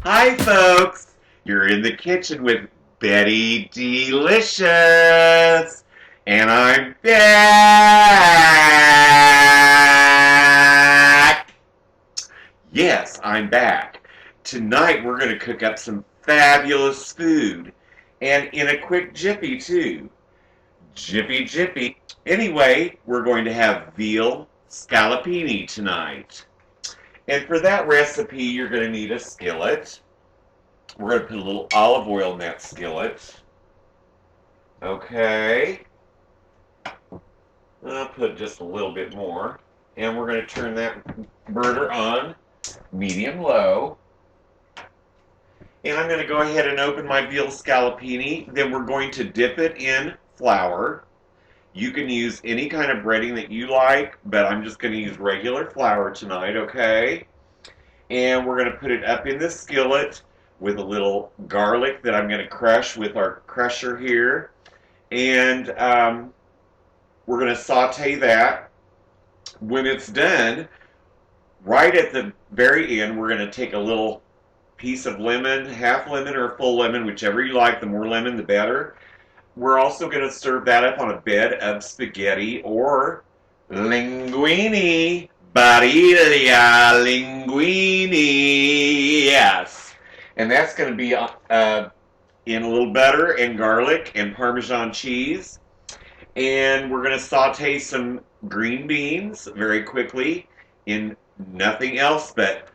Hi, folks. You're in the kitchen with Betty Dee Lishous, and I'm back. Yes, I'm back. Tonight we're going to cook up some fabulous food, and in a quick jiffy too. Jiffy jiffy. Anyway, we're going to have veal scallopini tonight. And for that recipe, you're going to need a skillet. We're going to put a little olive oil in that skillet. Okay. I'll put just a little bit more. And we're going to turn that burner on medium low. And I'm going to go ahead and open my veal scallopini. Then we're going to dip it in flour. You can use any kind of breading that you like, but I'm just going to use regular flour tonight, okay? And we're going to put it up in the skillet with a little garlic that I'm going to crush with our crusher here. And we're going to saute that. When it's done, right at the very end, we're going to take a little piece of lemon, half lemon or full lemon, whichever you like. The more lemon, the better. We're also going to serve that up on a bed of spaghetti or linguine. Barilla linguine. Yes. And that's going to be in a little butter and garlic and Parmesan cheese. And we're going to saute some green beans very quickly in nothing else but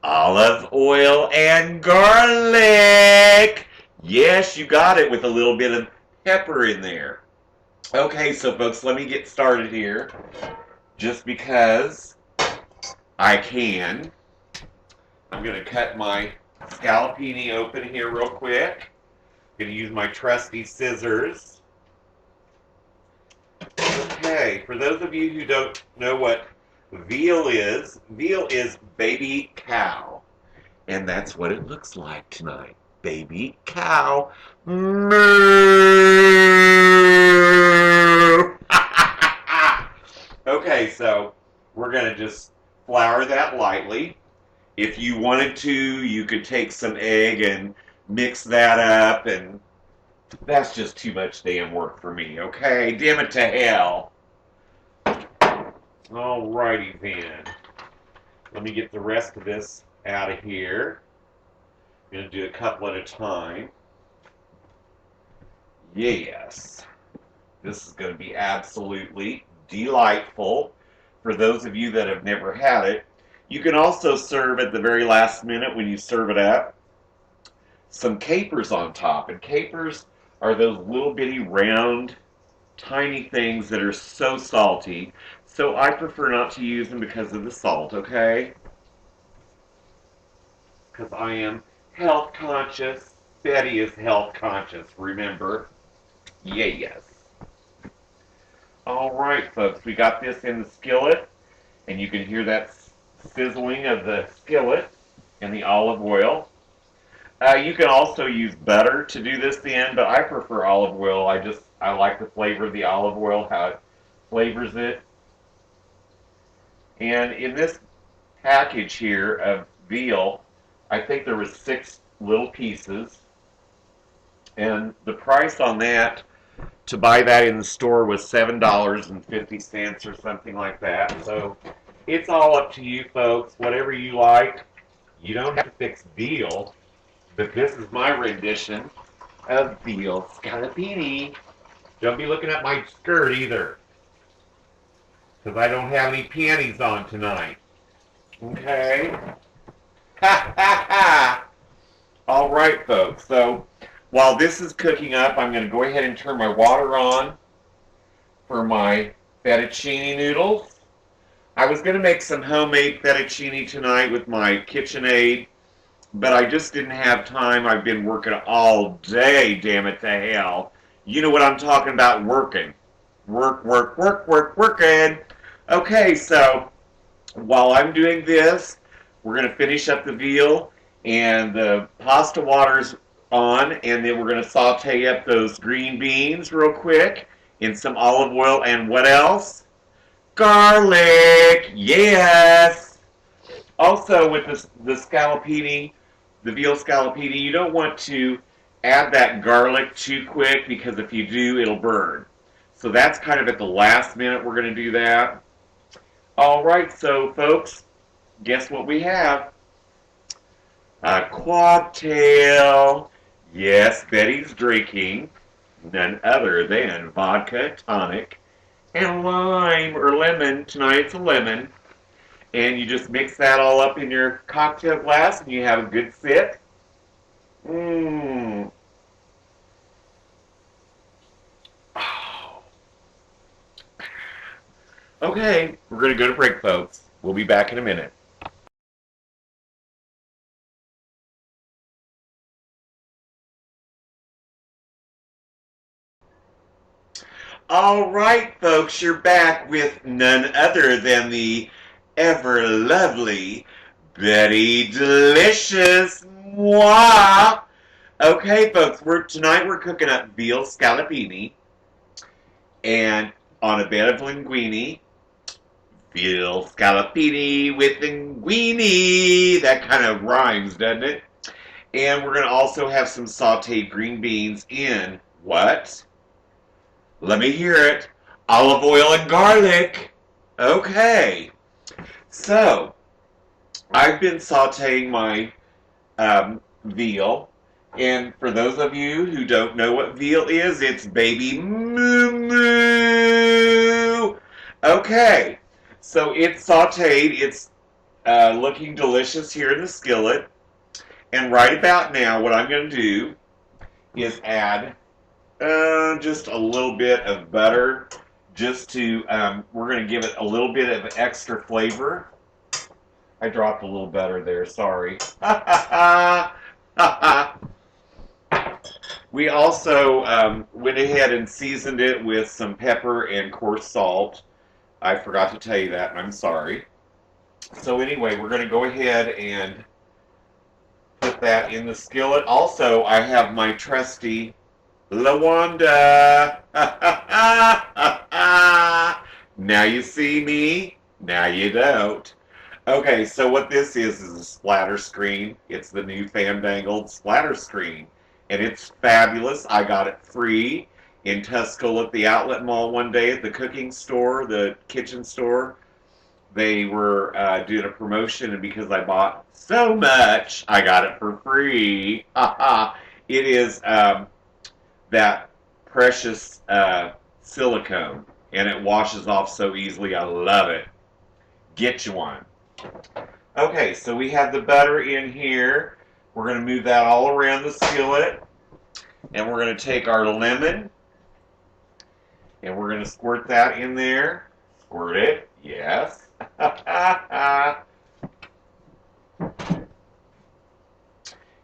olive oil and garlic. Yes, you got it, with a little bit of pepper in there. Okay, so folks, let me get started here. Just because I can, I'm going to cut my scallopini open here real quick. I'm going to use my trusty scissors. Okay, for those of you who don't know what veal is baby cow. And that's what it looks like tonight. Baby cow. Moo. Okay, so we're going to just flour that lightly. If you wanted to, you could take some egg and mix that up, and that's just too much damn work for me, okay? Damn it to hell. Alrighty then. Let me get the rest of this out of here. I'm going to do a couple at a time. Yes. This is going to be absolutely delightful for those of you that have never had it. You can also serve at the very last minute when you serve it up some capers on top. And capers are those little bitty round tiny things that are so salty. So I prefer not to use them because of the salt, okay? Because I am health conscious. Betty is health conscious, remember? Yes. All right, folks, we got this in the skillet, and you can hear that sizzling of the skillet and the olive oil. You can also use butter to do this then, but I prefer olive oil. I like the flavor of the olive oil, how it flavors it. And in this package here of veal, I think there was 6 little pieces, and the price on that to buy that in the store was $7.50 or something like that. So it's all up to you folks, whatever you like. You don't have to fix veal, but this is my rendition of veal scallopini. Don't be looking at my skirt either, because I don't have any panties on tonight. Okay? Ha ha ha! All right, folks. So while this is cooking up, I'm going to go ahead and turn my water on for my fettuccine noodles. I was going to make some homemade fettuccine tonight with my KitchenAid, but I just didn't have time. I've been working all day, damn it to hell. You know what I'm talking about, working. Working. Okay, so while I'm doing this, we're going to finish up the veal, and the pasta water's on, and then we're going to saute up those green beans real quick in some olive oil, and what else? Garlic! Yes! Also with the scallopini, the veal scallopini, you don't want to add that garlic too quick because if you do, it'll burn. So that's kind of at the last minute we're going to do that. All right, so folks, guess what we have? A quadtail. Yes, Betty's drinking none other than vodka tonic and lime or lemon. Tonight it's a lemon. And you just mix that all up in your cocktail glass and you have a good sip. Mmm. Oh. Okay, we're going to go to break, folks. We'll be back in a minute. All right, folks, you're back with none other than the ever lovely Betty Delicious. Mwah! Okay, folks, tonight we're cooking up veal scallopini and on a bed of linguine. Veal scallopini with linguine. That kind of rhymes, doesn't it? And we're going to also have some sauteed green beans in what? Let me hear it. Olive oil and garlic. Okay. So, I've been sauteing my veal. And for those of you who don't know what veal is, it's baby moo moo. Okay. So, it's sauteed. It's looking delicious here in the skillet. And right about now, what I'm going to do is add just a little bit of butter, just to, we're going to give it a little bit of extra flavor. I dropped a little butter there, sorry. We also went ahead and seasoned it with some pepper and coarse salt. I forgot to tell you that, and I'm sorry. So anyway, we're going to go ahead and put that in the skillet. Also, I have my trusty LaWanda. Now you see me, now you don't. Okay, so what this is a splatter screen. It's the new fandangled splatter screen. And it's fabulous. I got it free in Tuscaloosa at the outlet mall one day at the cooking store, the kitchen store. They were doing a promotion, and because I bought so much, I got it for free. It is that precious silicone, and it washes off so easily. I love it. Get you one. Okay, so we have the butter in here. We're going to move that all around the skillet, and we're going to take our lemon, and we're going to squirt that in there. Squirt it, yes.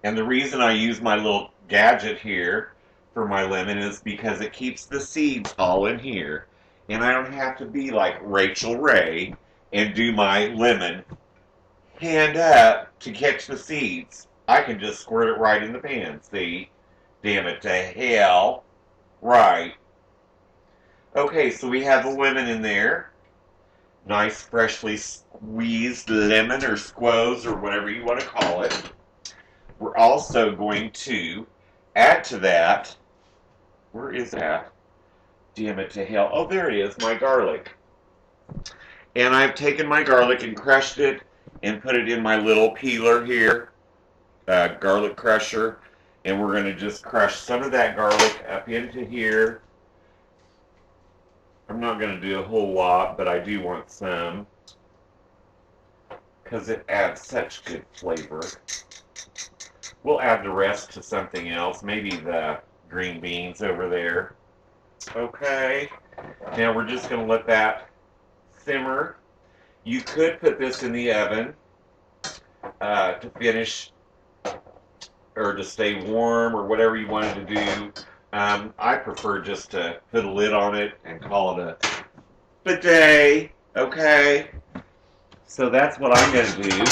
And the reason I use my little gadget here for my lemon is because it keeps the seeds all in here, and I don't have to be like Rachel Ray and do my lemon hand up to catch the seeds. I can just squirt it right in the pan. See? Damn it to hell. Right. Okay, so we have the lemon in there. Nice freshly squeezed lemon or squoze or whatever you want to call it. We're also going to add to that, where is that? Damn it to hell. Oh, there it is, my garlic. And I've taken my garlic and crushed it and put it in my little peeler here, garlic crusher. And we're going to just crush some of that garlic up into here. I'm not going to do a whole lot, but I do want some because it adds such good flavor. We'll add the rest to something else, maybe the green beans over there. Okay, now we're just going to let that simmer. You could put this in the oven to finish or to stay warm or whatever you wanted to do. I prefer just to put a lid on it and call it a bidet. Okay, so that's what I'm going to do.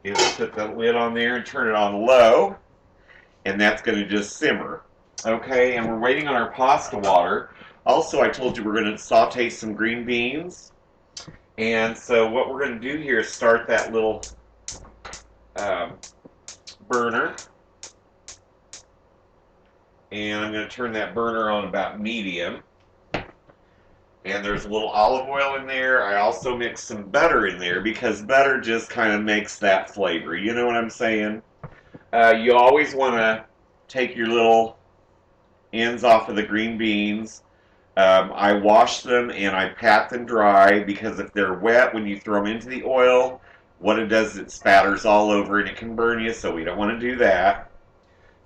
Is put the lid on there and turn it on low, and that's going to just simmer. Okay, and we're waiting on our pasta water. Also, I told you we're going to saute some green beans, and so what we're going to do here is start that little burner. And I'm going to turn that burner on about medium. And there's a little olive oil in there. I also mix some butter in there because butter just kind of makes that flavor. You know what I'm saying? You always want to take your little ends off of the green beans. I wash them and I pat them dry because if they're wet when you throw them into the oil, what it does is it spatters all over and it can burn you, so we don't want to do that.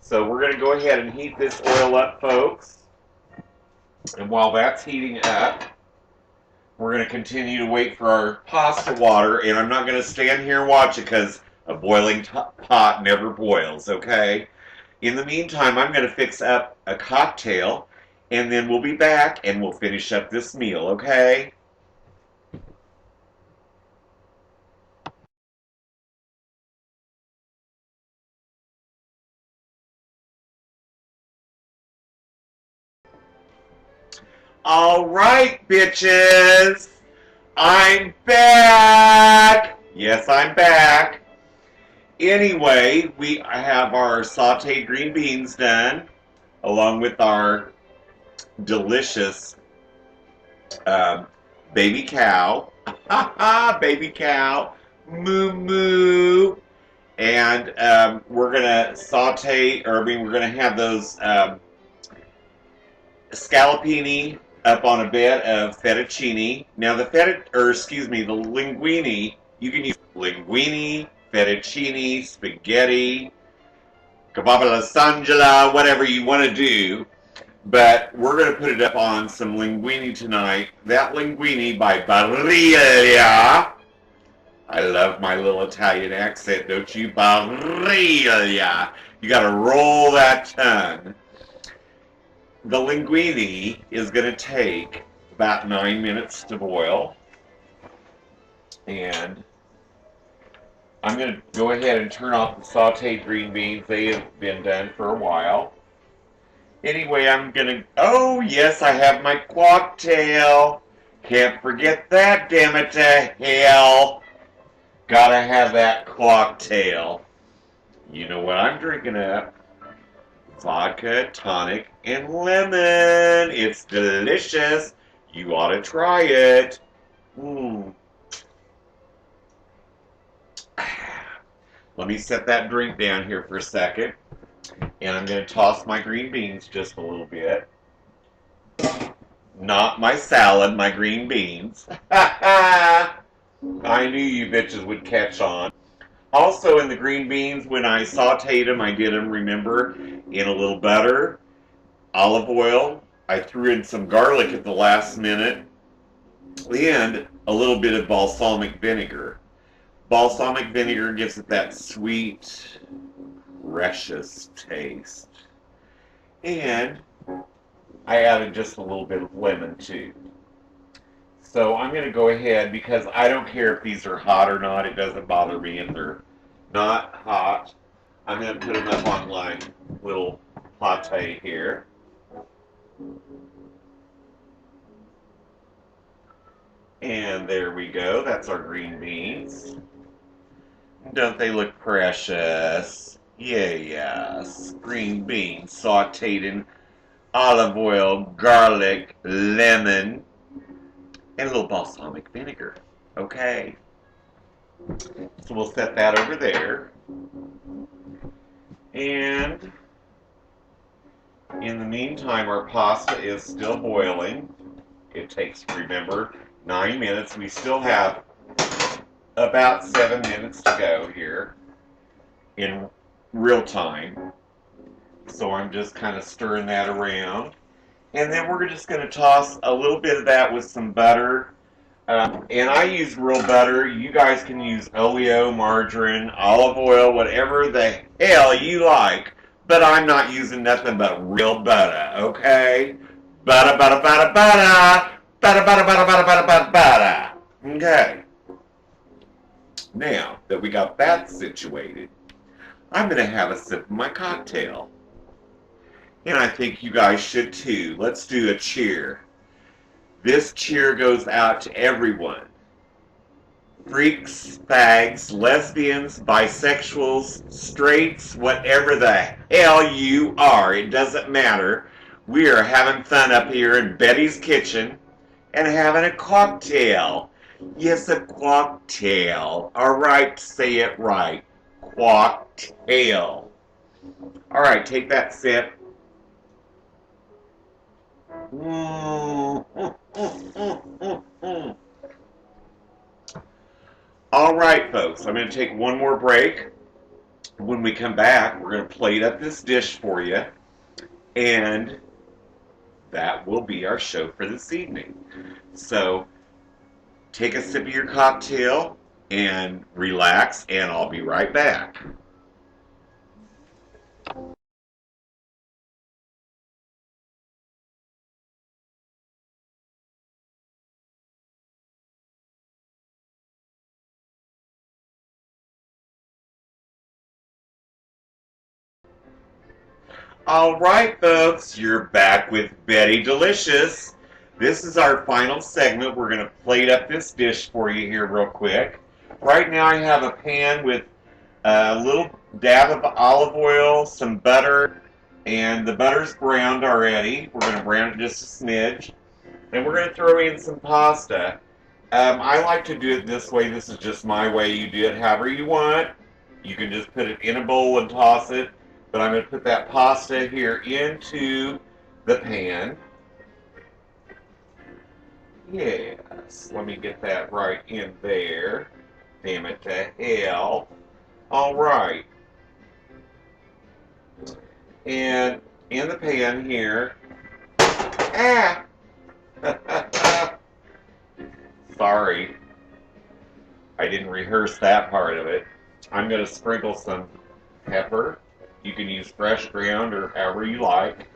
So we're going to go ahead and heat this oil up, folks. And while that's heating up, we're going to continue to wait for our pasta water, and I'm not going to stand here and watch it because a boiling pot never boils, okay? In the meantime, I'm going to fix up a cocktail, and then we'll be back and we'll finish up this meal, okay? All right, bitches. I'm back. Yes, I'm back. Anyway, we have our sauteed green beans done, along with our delicious baby cow. Baby cow. Moo moo. And we're going to saute, or I mean, we're going to have those scallopini up on a bed of fettuccine. Now the the linguine, you can use linguine, fettuccine, spaghetti, kebab lasagna, whatever you want to do. But we're going to put it up on some linguine tonight. That linguine by Barilla. I love my little Italian accent, don't you? Barilla. You got to roll that tongue. The linguine is going to take about 9 minutes to boil. And I'm going to go ahead and turn off the sauteed green beans. They have been done for a while. Anyway, I'm going to... Oh, yes, I have my cocktail. Can't forget that, damn it to hell. Gotta have that cocktail. You know what I'm drinking up? Vodka, tonic, and lemon. It's delicious. You ought to try it. Let me set that drink down here for a second. And I'm going to toss my green beans just a little bit. Not my salad, my green beans. I knew you bitches would catch on. Also in the green beans, when I sauteed them, I did them, remember, in a little butter, olive oil. I threw in some garlic at the last minute, and a little bit of balsamic vinegar. Balsamic vinegar gives it that sweet, precious taste. And I added just a little bit of lemon too. So I'm going to go ahead, because I don't care if these are hot or not. It doesn't bother me if they're not hot. I'm going to put them up on my little pate here. And there we go. That's our green beans. Don't they look precious? Yes. Green beans sauteed in olive oil, garlic, lemon, and a little balsamic vinegar. Okay. So we'll set that over there. And in the meantime, our pasta is still boiling. It takes, remember, 9 minutes. We still have about 7 minutes to go here in real time. So I'm just kind of stirring that around. And then we're just going to toss a little bit of that with some butter. And I use real butter. You guys can use oleo, margarine, olive oil, whatever the hell you like. But I'm not using nothing but real butter, okay? Butter, butter, butter, butter. Butter, butter, butter, butter, butter, butter, butter. Okay. Now that we got that situated, I'm going to have a sip of my cocktail. And I think you guys should too. Let's do a cheer. This cheer goes out to everyone freaks, fags, lesbians, bisexuals, straights, whatever the hell you are. It doesn't matter. We are having fun up here in Betty's kitchen and having a cocktail. Yes, a cocktail. All right, say it right. Cocktail. All right, take that sip. All right, folks, I'm going to take one more break. When we come back, we're going to plate up this dish for you, and that will be our show for this evening. So take a sip of your cocktail and relax, and I'll be right back. All right, folks, you're back with Betty Delicious. This is our final segment. We're going to plate up this dish for you here real quick. Right now I have a pan with a little dab of olive oil, some butter, and the butter's browned already. We're going to brown it just a smidge. And we're going to throw in some pasta. I like to do it this way. This is just my way. You do it however you want. You can just put it in a bowl and toss it. But I'm going to put that pasta here into the pan. Yes, let me get that right in there. Damn it to hell. All right. And in the pan here. Ah! Sorry. I didn't rehearse that part of it. I'm going to sprinkle some pepper. You can use fresh ground or however you like.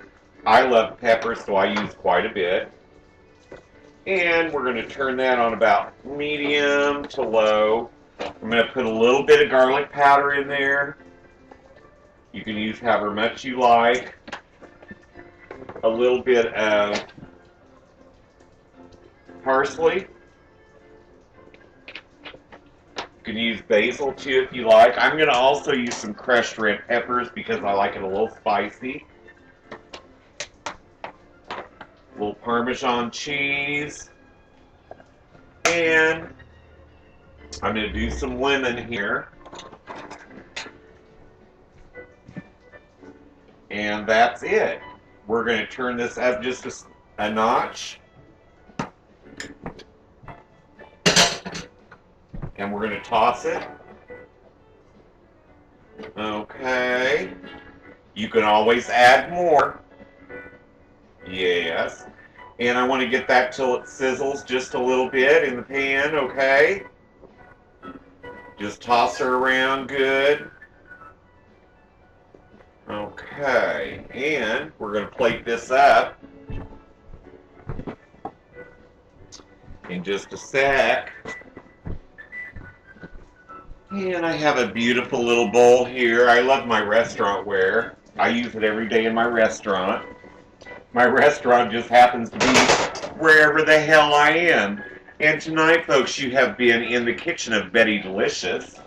I love pepper, so I use quite a bit. And we're going to turn that on about medium to low. I'm going to put a little bit of garlic powder in there. You can use however much you like. A little bit of parsley. You can use basil too if you like. I'm going to also use some crushed red peppers because I like it a little spicy. A little Parmesan cheese. And I'm going to do some lemon here. And that's it. We're going to turn this up just a notch. And we're going to toss it. Okay. You can always add more. Yes. And I want to get that till it sizzles just a little bit in the pan, okay? Just toss her around good. Okay. And we're going to plate this up in just a sec. And I have a beautiful little bowl here. I love my restaurant ware. I use it every day in my restaurant. My restaurant just happens to be wherever the hell I am. And tonight, folks, you have been in the kitchen of Betty Delicious.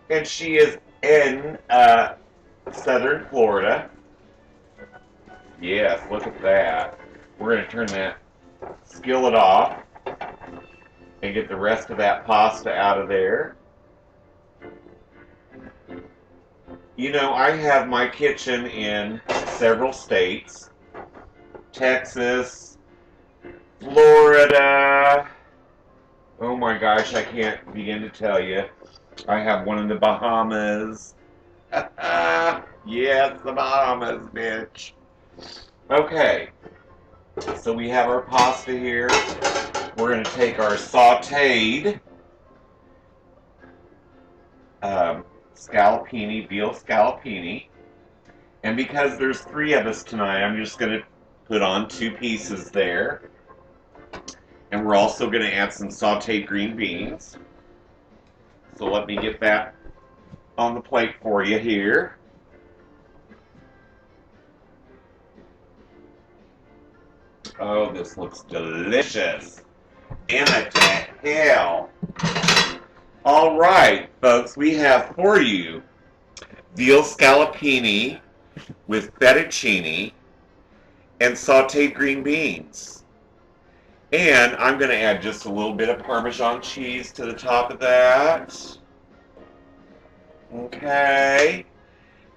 And she is in southern Florida. Yes, look at that. We're going to turn that skillet off and get the rest of that pasta out of there. You know, I have my kitchen in several states. Texas, Florida. Oh my gosh, I can't begin to tell you. I have one in the Bahamas. Yes, the Bahamas, bitch. Okay, so we have our pasta here. We're going to take our sauteed scallopini, veal scallopini. And because there's 3 of us tonight, I'm just going to put on 2 pieces there. And we're also going to add some sauteed green beans. So let me get that on the plate for you here. Oh, this looks delicious. Damn it to hell. All right, folks, we have for you veal scallopini with fettuccine and sauteed green beans. And I'm going to add just a little bit of Parmesan cheese to the top of that. Okay.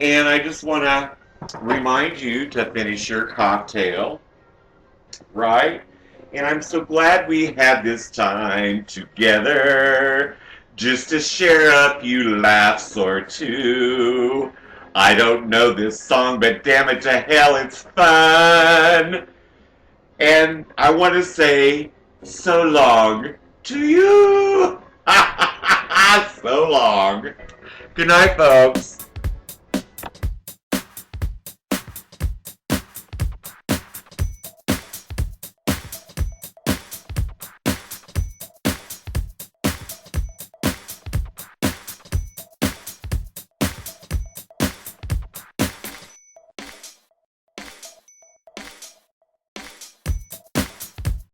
And I just want to remind you to finish your cocktail, right? And I'm so glad we had this time together just to share a few laughs or two. I don't know this song, but damn it to hell, it's fun. And I want to say so long to you. So long. Good night, folks.